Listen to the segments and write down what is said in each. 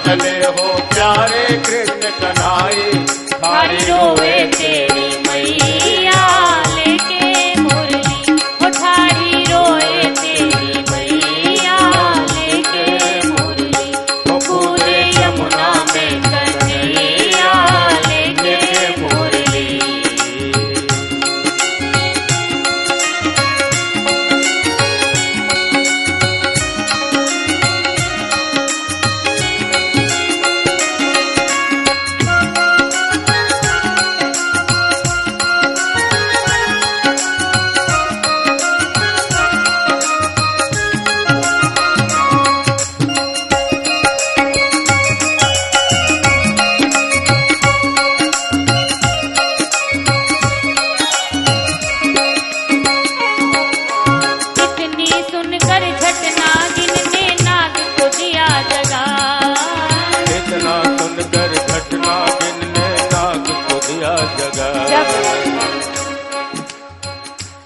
चले हो प्यारे कृष्ण कन्हाई, ठाड़ी रोए तेरी मैया लेके मुरली, वो ठाड़ी रोए तेरी मैया लेके मुरली, वो कूदे यमुना में कन्हैया लेके मुरली।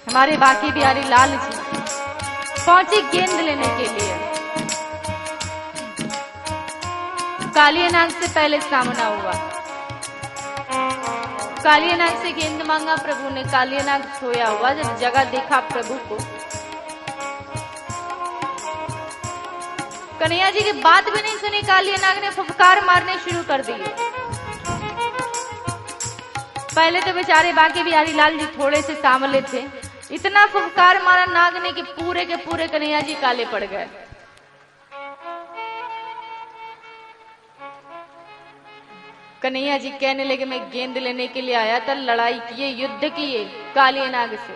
हमारे बाकी बिहारी लाल जी पहुंचे गेंद लेने के लिए। कालिया नाग से पहले सामना हुआ। कालिया नाग से गेंद मांगा प्रभु ने। कालिया नाग सोया हुआ, जब जगह देखा प्रभु को, कन्हैया जी की बात भी नहीं सुनी। कालिया नाग ने फुफकार मारने शुरू कर दिए। पहले तो बेचारे बाकी बिहारी लाल जी थोड़े से सांवले थे, इतना फुफकार मारा नाग ने कि पूरे के पूरे कन्हैया जी काले पड़ गए। कन्हैया जी कहने लगे मैं गेंद लेने के लिए आया था, लड़ाई किए, युद्ध किए कालिया नाग से,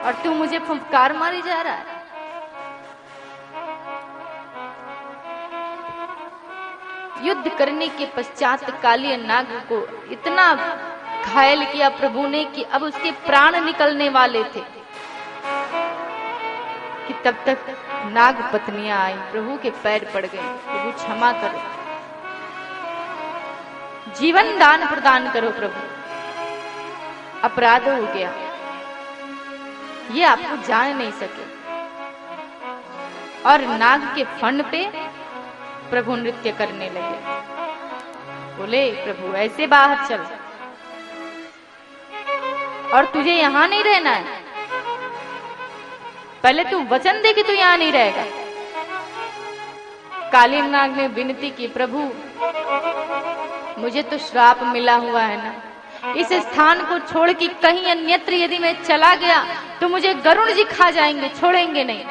और तू मुझे फुफकार मारी जा रहा है। युद्ध करने के पश्चात कालिया नाग को इतना घायल किया प्रभु ने कि अब उसके प्राण निकलने वाले थे कि तब तक नाग पत्नियां आई, प्रभु के पैर पड़ गए, प्रभु क्षमा करो, जीवन दान प्रदान करो प्रभु, अपराध हो गया, ये आपको जान नहीं सके। और नाग के फन पे प्रभु नृत्य करने लगे। बोले प्रभु ऐसे बाहर चल, और तुझे यहां नहीं रहना है, पहले तू वचन दे कि तू यहां नहीं रहेगा। कालिया नाग ने विनती की, प्रभु मुझे तो श्राप मिला हुआ है ना, इस स्थान को छोड़ के कहीं अन्यत्र यदि मैं चला गया तो मुझे गरुड़ जी खा जाएंगे, छोड़ेंगे नहीं।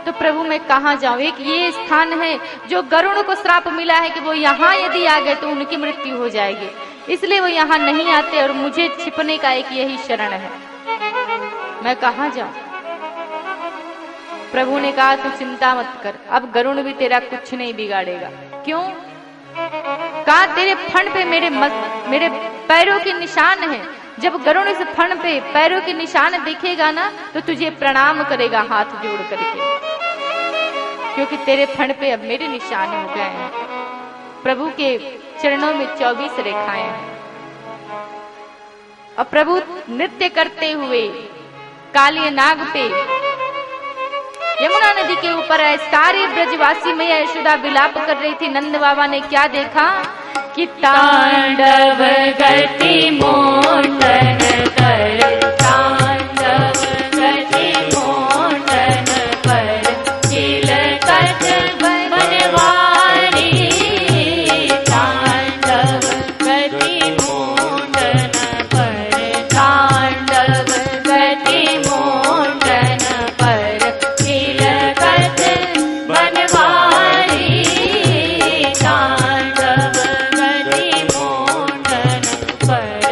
तो प्रभु मैं कहां जाऊं? एक ये स्थान है जो गरुड़ को श्राप मिला है कि वो यहाँ यदि आ गए तो उनकी मृत्यु हो जाएगी, इसलिए वो यहाँ नहीं आते, और मुझे छिपने का एक यही शरण है, मैं कहां जाऊं? प्रभु ने कहा तू चिंता मत कर, अब गरुड़ भी तेरा कुछ नहीं बिगाड़ेगा। क्यों? कहा तेरे फण पे मेरे पैरों के निशान हैं, जब गरुड़ इस फण पे पैरों के निशान देखेगा ना तो तुझे प्रणाम करेगा हाथ जोड़ करके, क्योंकि तेरे फण पे अब मेरे निशान हो गए हैं। प्रभु के चरणों में 24 रेखाएं हैं, और प्रभु नृत्य करते हुए कालिया नाग पे यमुना नदी के ऊपर है। सारे ब्रजवासी मैया यशोदा विलाप कर रही थी। नंद बाबा ने क्या देखा कि तांडव गति मोंडन कर, तांडव गति मोंडन कर, चिलकत बनवारी, तांडव गति मोंडन पर, तांडव गति मोंडन पर, चिलकत बनवारी, तांडव गति मोंडन पर।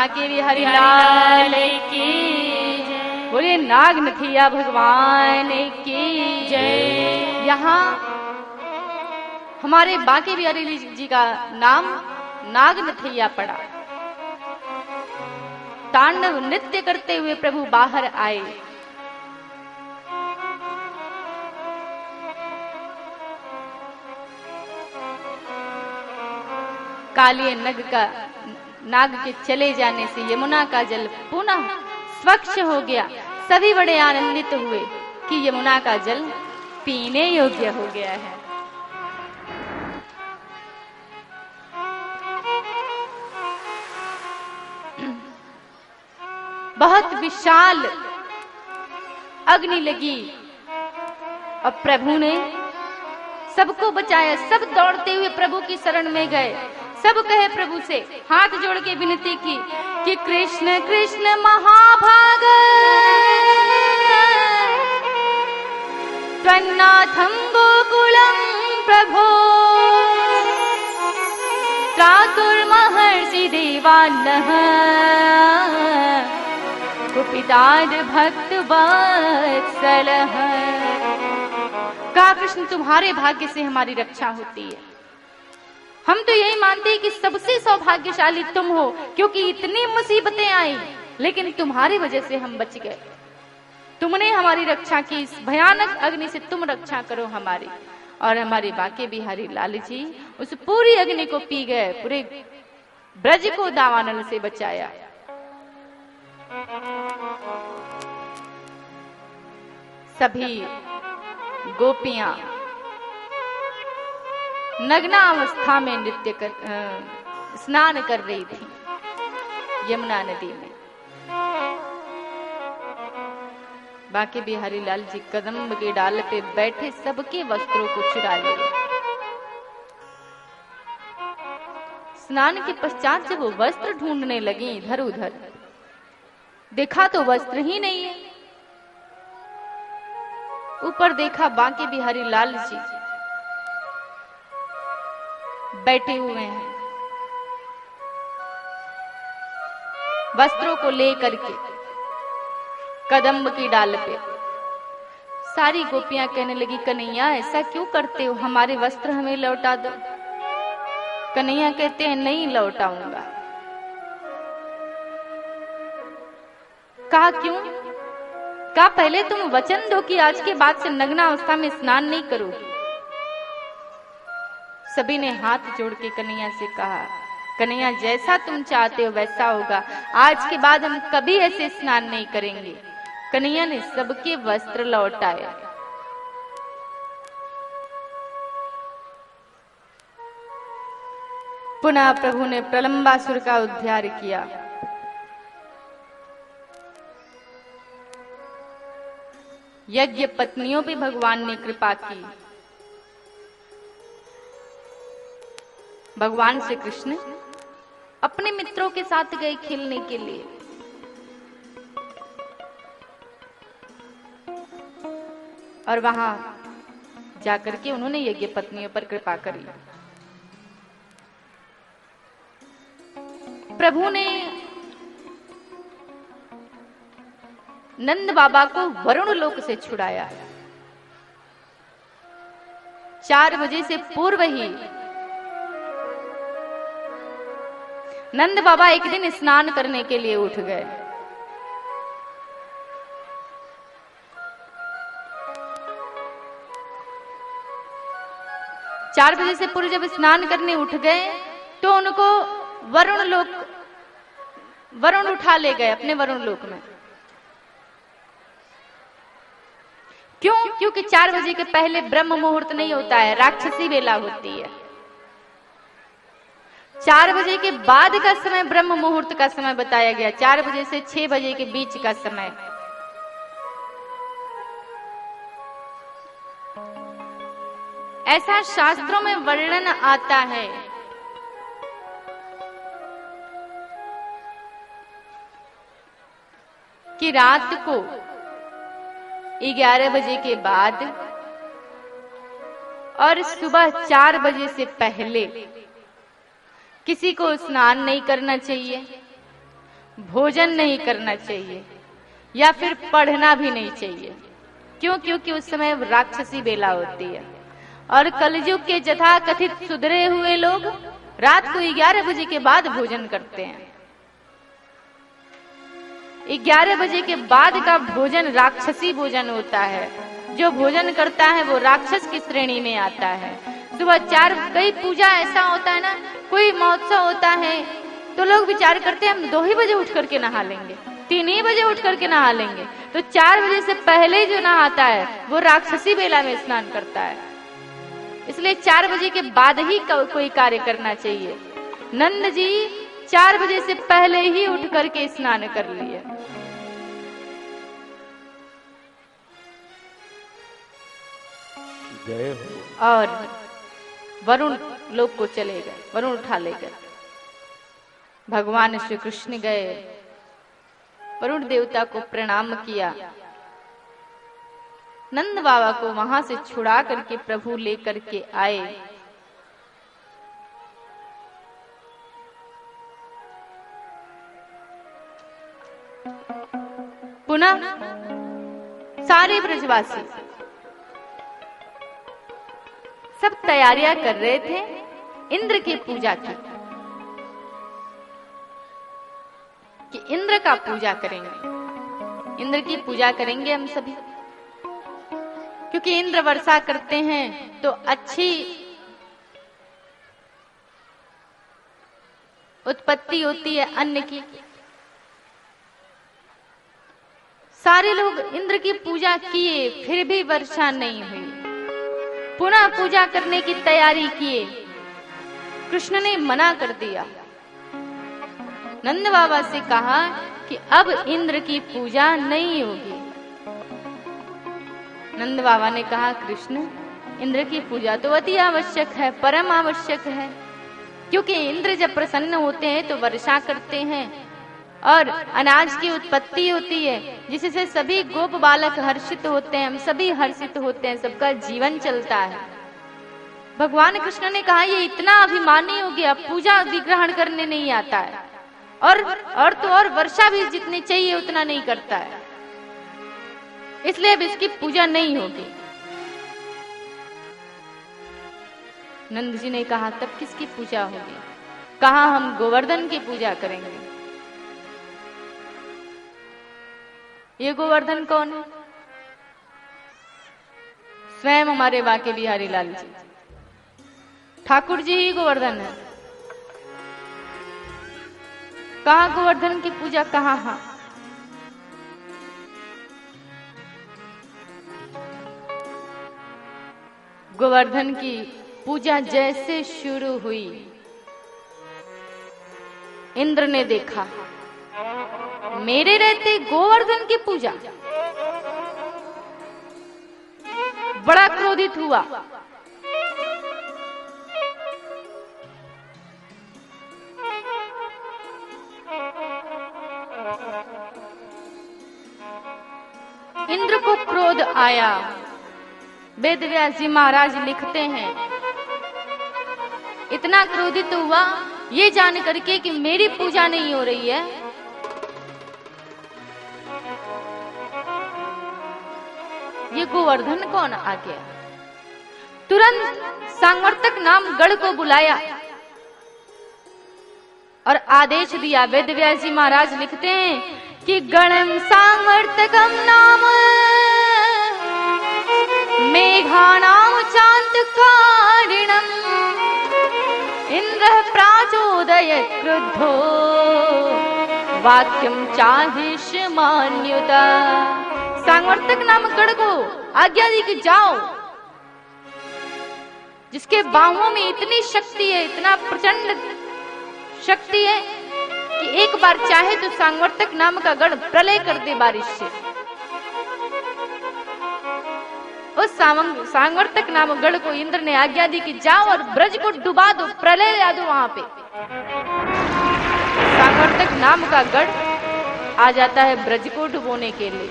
बांके बिहारी लाल की बोलिए, नाग नथिया भगवान की जय। यहाँ हमारे बांके बिहारी जी का नाम नाग नथिया पड़ा। तांडव नृत्य करते हुए प्रभु बाहर आए। कालिए नाग के चले जाने से यमुना का जल पुनः स्वच्छ हो गया। सभी बड़े आनंदित हुए कि यमुना का जल पीने योग्य हो गया है। बहुत विशाल अग्नि लगी और प्रभु ने सबको बचाया। सब दौड़ते हुए प्रभु की शरण में गए। सब कहे प्रभु से, हाथ जोड़ के विनती की कि कृष्ण कृष्ण महाभाग त्वन्नाथं गोकुलं प्रभो त्रातुर्महर्षि देवान्नः कुपिताद भक्त वत्सलः। कहा, कृष्ण तुम्हारे भाग्य से हमारी रक्षा होती है। हम तो यही मानते हैं कि सबसे सौभाग्यशाली तुम हो, क्योंकि इतनी मुसीबतें आई लेकिन तुम्हारी वजह से हम बच गए। तुमने हमारी रक्षा की। इस भयानक अग्नि से तुम रक्षा करो हमारी। और हमारे बांके बिहारी लाल जी उस पूरी अग्नि को पी गए। पूरे ब्रज को दावानल से बचाया। सभी गोपियां नग्ना अवस्था में नृत्य स्नान कर रही थी यमुना नदी में। बांके बिहारी लाल जी कदम के डाल पे बैठे सबके वस्त्रों को चुरा लिए। स्नान के पश्चात जब वो वस्त्र ढूंढने लगी इधर उधर, देखा तो वस्त्र ही नहीं है। ऊपर देखा बांके बिहारी लाल जी बैठे हुए हैं वस्त्रों को लेकर के कदम्ब की डाल पे। सारी गोपियां कहने लगी, कन्हैया ऐसा क्यों करते हो, हमारे वस्त्र हमें लौटा दो। कन्हैया कहते हैं, नहीं लौटाऊंगा। कहा क्यों? कहा पहले तुम वचन दो कि आज के बाद से नग्ना अवस्था में स्नान नहीं करोगी। सभी ने हाथ जोड़ के कन्हैया से कहा, कन्हैया जैसा तुम चाहते हो वैसा होगा, आज के बाद हम कभी ऐसे स्नान नहीं करेंगे। कन्हैया ने सबके वस्त्र लौटाए। पुनः प्रभु ने प्रलंबासुर का उद्धार किया। यज्ञ पत्नियों पे भगवान ने कृपा की। भगवान श्री कृष्ण अपने मित्रों के साथ गए खेलने के लिए। और वहां जाकर के उन्होंने यज्ञ पत्नियों पर कृपा करी। प्रभु ने नंद बाबा को वरुण लोक से छुड़ाया। 4 बजे से पूर्व ही नंद बाबा एक दिन स्नान करने के लिए उठ गए। चार बजे से पूर्व जब स्नान करने उठ गए तो उनको वरुण उठा ले गए अपने वरुण लोक में। क्यों? क्योंकि 4 बजे के पहले ब्रह्म मुहूर्त नहीं होता है, राक्षसी वेला होती है। 4 बजे के बाद का समय ब्रह्म मुहूर्त का समय बताया गया, 4 बजे से 6 बजे के बीच का समय। ऐसा शास्त्रों में वर्णन आता है कि रात को 11 बजे के बाद और सुबह 4 बजे से पहले किसी को स्नान नहीं करना चाहिए। भोजन नहीं करना चाहिए या फिर पढ़ना भी नहीं चाहिए। क्यों? क्योंकि उस समय राक्षसी बेला होती है और कलयुग के यथा कथित सुधरे हुए लोग रात को 11 बजे के बाद भोजन करते हैं। 11 बजे के बाद का भोजन राक्षसी भोजन होता है। जो भोजन करता है वो राक्षस की श्रेणी में आता है। सुबह 4 कई पूजा ऐसा होता है ना, कोई महोत्सव होता है तो लोग विचार करते हैं हम 2 ही बजे उठ करके नहा लेंगे, 3 ही बजे उठ करके नहा लेंगे। तो 4 बजे से पहले जो नहाता है वो राक्षसी बेला में स्नान करता है। इसलिए 4 बजे के बाद ही कोई कार्य करना चाहिए। नंद जी 4 बजे से पहले ही उठ करके स्नान कर लिए। जय हो। और वरुण लोक को चले गए, वरुण उठा ले गए। भगवान श्री कृष्ण गए, वरुण देवता को प्रणाम किया। नंद बाबा को वहां से छुड़ा करके प्रभु लेकर के आए। पुनः सारे ब्रजवासी सब तैयारियां कर रहे थे इंद्र की पूजा की, कि इंद्र का पूजा करेंगे, इंद्र की पूजा करेंगे हम सभी। क्योंकि इंद्र वर्षा करते हैं तो अच्छी उत्पत्ति होती है अन्न की। सारे लोग इंद्र की पूजा किए, फिर भी वर्षा नहीं हुई। पुनः पूजा करने की तैयारी किए, कृष्ण ने मना कर दिया। नंद बाबा से कहा कि अब इंद्र की पूजा नहीं होगी। नंद बाबा ने कहा कृष्ण, इंद्र की पूजा तो अति आवश्यक है, परम आवश्यक है। क्योंकि इंद्र जब प्रसन्न होते हैं तो वर्षा करते हैं और अनाज की उत्पत्ति होती है, जिससे सभी गोप बालक हर्षित होते हैं, हम सभी हर्षित होते हैं, सबका जीवन चलता है। भगवान कृष्ण ने कहा ये इतना अभिमानी हो गया, पूजा विग्रहण करने नहीं आता है और वर्षा भी जितनी चाहिए उतना नहीं करता है, इसलिए अब इसकी पूजा नहीं होगी। नंद जी ने कहा तब किसकी पूजा होगी? कहा हम गोवर्धन की पूजा करेंगे। ये गोवर्धन कौन है? स्वयं हमारे बांके बिहारी लाल जी, ठाकुर जी ही गोवर्धन है। कहा गोवर्धन की पूजा कहाँ? हाँ, गोवर्धन की पूजा जैसे शुरू हुई, इंद्र ने देखा मेरे रहते गोवर्धन की पूजा, बड़ा क्रोधित हुआ। इंद्र को क्रोध आया। वेद व्यास जी महाराज लिखते हैं इतना क्रोधित हुआ ये जान करके कि मेरी पूजा नहीं हो रही है, ये गोवर्धन कौन आ गया। तुरंत सांवर्तक नाम गढ़ को बुलाया और आदेश दिया। वेद व्यास जी महाराज लिखते हैं कि गणम सांवर्तकम नाम मेघानाम चांतकारिणम इंद्र प्राचोदयत् क्रुद्धो वाक्यम चाहिष्मान्युता। सांवर्तक नाम गढ़ को आज्ञा दी कि जाओ, जिसके बाहों में इतनी शक्ति है, इतना प्रचंड शक्ति है कि एक बार चाहे तो सांवर्तक नाम का गढ़ प्रलय कर दे बारिश से। उस सांवर्तक नाम गढ़ को इंद्र ने आज्ञा दी कि जाओ और ब्रज को डुबा दो, प्रलय ला दो वहां पे। सांवर्तक नाम का गढ़ आ जाता है ब्रज को डुबोने के लिए।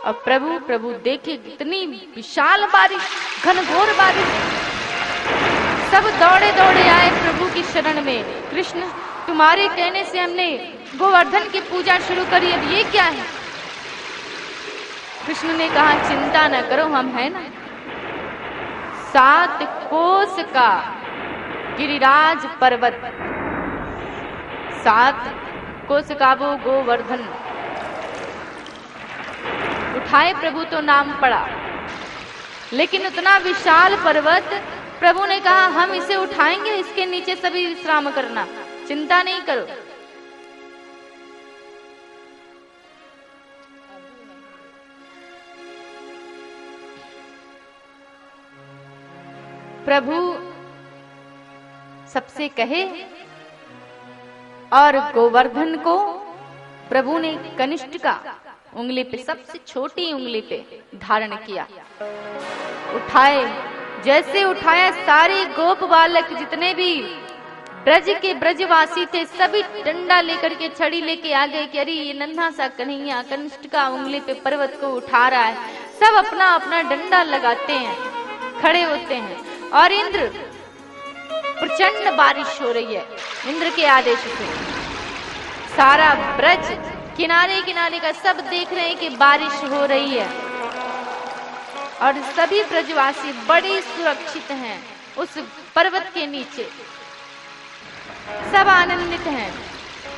और प्रभु देखे कितनी विशाल बारिश, घनघोर बारिश, सब दौड़े दौड़े आए प्रभु की शरण में। कृष्ण तुम्हारे कहने से हमने गोवर्धन की पूजा शुरू करी, अब ये क्या है? कृष्ण ने कहा चिंता न करो, हम है ना। 7 कोस का गिरिराज पर्वत, 7 कोस का वो गोवर्धन उठाए प्रभु तो नाम पड़ा, लेकिन उतना विशाल पर्वत प्रभु ने कहा हम इसे उठाएंगे, इसके नीचे सभी विश्राम करना, चिंता नहीं करो। प्रभु सबसे कहे और गोवर्धन को प्रभु ने कनिष्ठ का उंगली पे, सबसे छोटी उंगली पे धारण किया, उठाए। जैसे उठाया सारे गोप बालक जितने भी ब्रज के ब्रजवासी थे सभी डंडा लेकर के, छड़ी लेके आ गए कि अरे ये नन्हा सा कन्हैया कनिष्ठ का उंगली पे पर्वत को उठा रहा है। सब अपना अपना डंडा लगाते हैं, खड़े होते हैं और इंद्र, प्रचंड बारिश हो रही है इंद्र के आदेश से। सारा ब्रज किनारे किनारे का सब देख रहे हैं कि बारिश हो रही है और सभी ब्रजवासी बड़े सुरक्षित हैं उस पर्वत के नीचे, सब आनंदित हैं।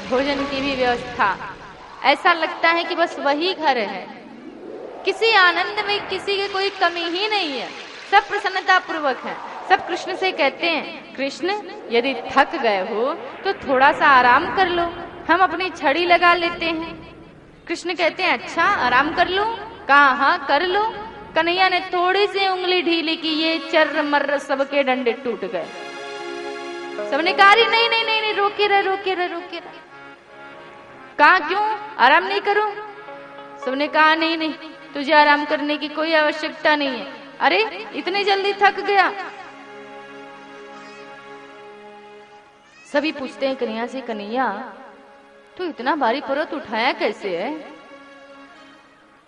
भोजन की भी व्यवस्था, ऐसा लगता है कि बस वही घर है, किसी आनंद में किसी की कोई कमी ही नहीं है, सब प्रसन्नता पूर्वक है। सब कृष्ण से कहते हैं कृष्ण यदि थक गए हो तो थोड़ा सा आराम कर लो, हम अपनी छड़ी लगा लेते हैं। कृष्ण कहते हैं अच्छा आराम कर लो, कहा हाँ कर लो। कन्हैया ने थोड़ी सी उंगली ढीली की, ये चर्र मर्र सबके डंडे टूट गए। सबने कहा नहीं नहीं नहीं नहीं, रोके रहे रोके रहे रोके रहे। कहा क्यों आराम नहीं करूं? सबने कहा नहीं नहीं, तुझे आराम करने की कोई आवश्यकता नहीं है। अरे इतनी जल्दी थक गया? सभी पूछते हैं कन्हैया से, कन्हैया तू इतना भारी पर्वत उठाया कैसे है?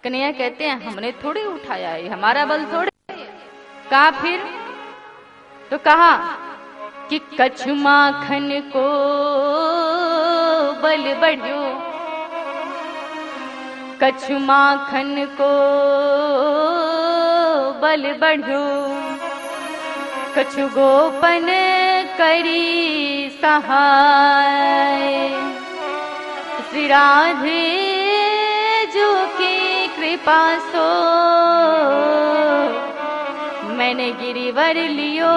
कन्हैया कहते हैं हमने थोड़ी उठाया है, हमारा बल थोड़े। कहा फिर? तो कहा कि कछु माखन को बल बढ़ियो, कछु माखन को बल बढ़ियो, कछु गोपन करी सहाय, श्री राधे जो की कृपा सो, मैंने गिरिवर लियो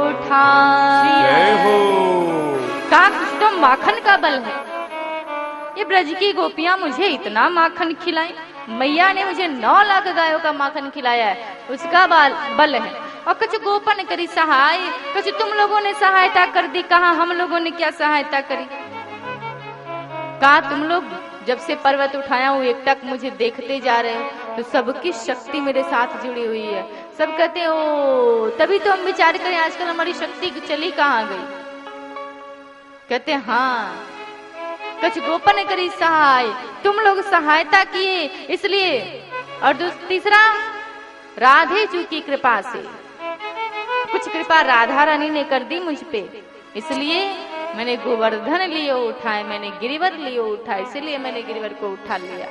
उठाए। कहा कुछ तो माखन का बल है, ये ब्रज की गोपियां मुझे इतना माखन खिलाएं, मैया ने मुझे 9 लाख गायों का माखन खिलाया है, उसका बल है। और कुछ गोपन करी सहाय, कुछ तुम लोगों ने सहायता कर दी। कहा हम लोगों ने क्या सहायता करी? कहा तुम लोग जब से पर्वत उठाया हूँ एकटक मुझे देखते जा रहे हो, तो सबकी शक्ति मेरे साथ जुड़ी हुई है। सब कहते ओ तभी तो हम विचार करें आजकल हमारी शक्ति चली कहाँ गई। कहते हाँ कुछ गोपन करी सहाय, तुम लोग सहायता किए इसलिए। और तीसरा राधे जी की कृपा से, कुछ कृपा राधा रानी ने कर दी मुझ पे, इसलिए मैंने गोवर्धन लियो उठाए, मैंने गिरिवर लियो उठाए, इसलिए मैंने गिरिवर को उठा लिया।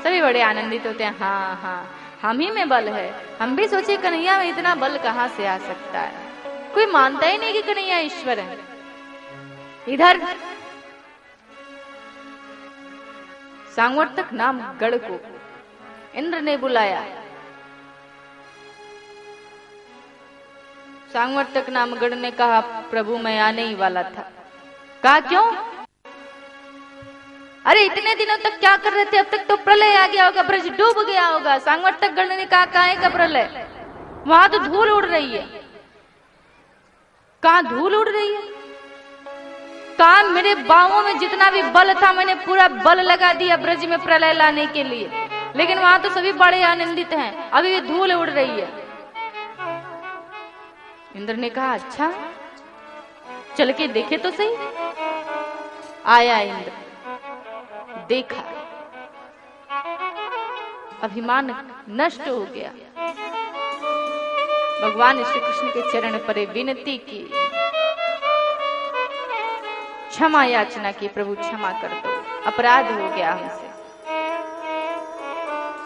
सभी बड़े आनंदित होते हैं, हाँ हाँ हम ही में बल है। हम भी सोचे कन्हैया में इतना बल कहाँ से आ सकता है, कोई मानता ही नहीं कि कन्हैया ईश्वर है। इधर सांगवर्तक नाम गढ़ को इंद्र ने बुलाया। सांगवर्तक नाम गढ़ ने कहा प्रभु मैं आने ही वाला था। कहा क्यों? अरे इतने दिनों तक क्या कर रहे थे? अब तक तो प्रलय आ गया होगा, ब्रज डूब गया होगा। सांगवर्तक गढ़ ने कहा काहे का प्रलय, वहां तो धूल उड़ रही है। कहा धूल उड़ रही है? कहा मेरे बाहों में जितना भी बल था मैंने पूरा बल लगा दिया ब्रज में प्रलय लाने के लिए, लेकिन वहां तो सभी बड़े आनंदित हैं, अभी भी धूल उड़ रही है। इंद्र ने कहा अच्छा चल के देखे तो सही। आया इंद्र, देखा, अभिमान नष्ट हो गया। भगवान श्री कृष्ण के चरण पर विनती की, क्षमा याचना की, प्रभु क्षमा कर दो, अपराध हो गया हमसे।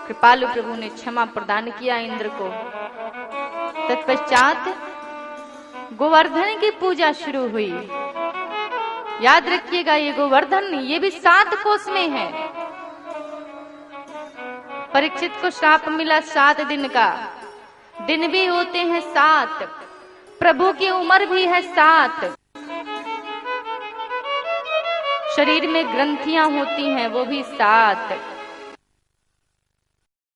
कृपालु प्रभु ने क्षमा प्रदान किया इंद्र को। तत्पश्चात गोवर्धन की पूजा शुरू हुई। याद रखिएगा, ये गोवर्धन ये भी 7 कोस में है। परीक्षित को श्राप मिला 7 दिन का, दिन भी होते हैं 7, प्रभु की उम्र भी है 7, शरीर में ग्रंथियां होती हैं वो भी 7,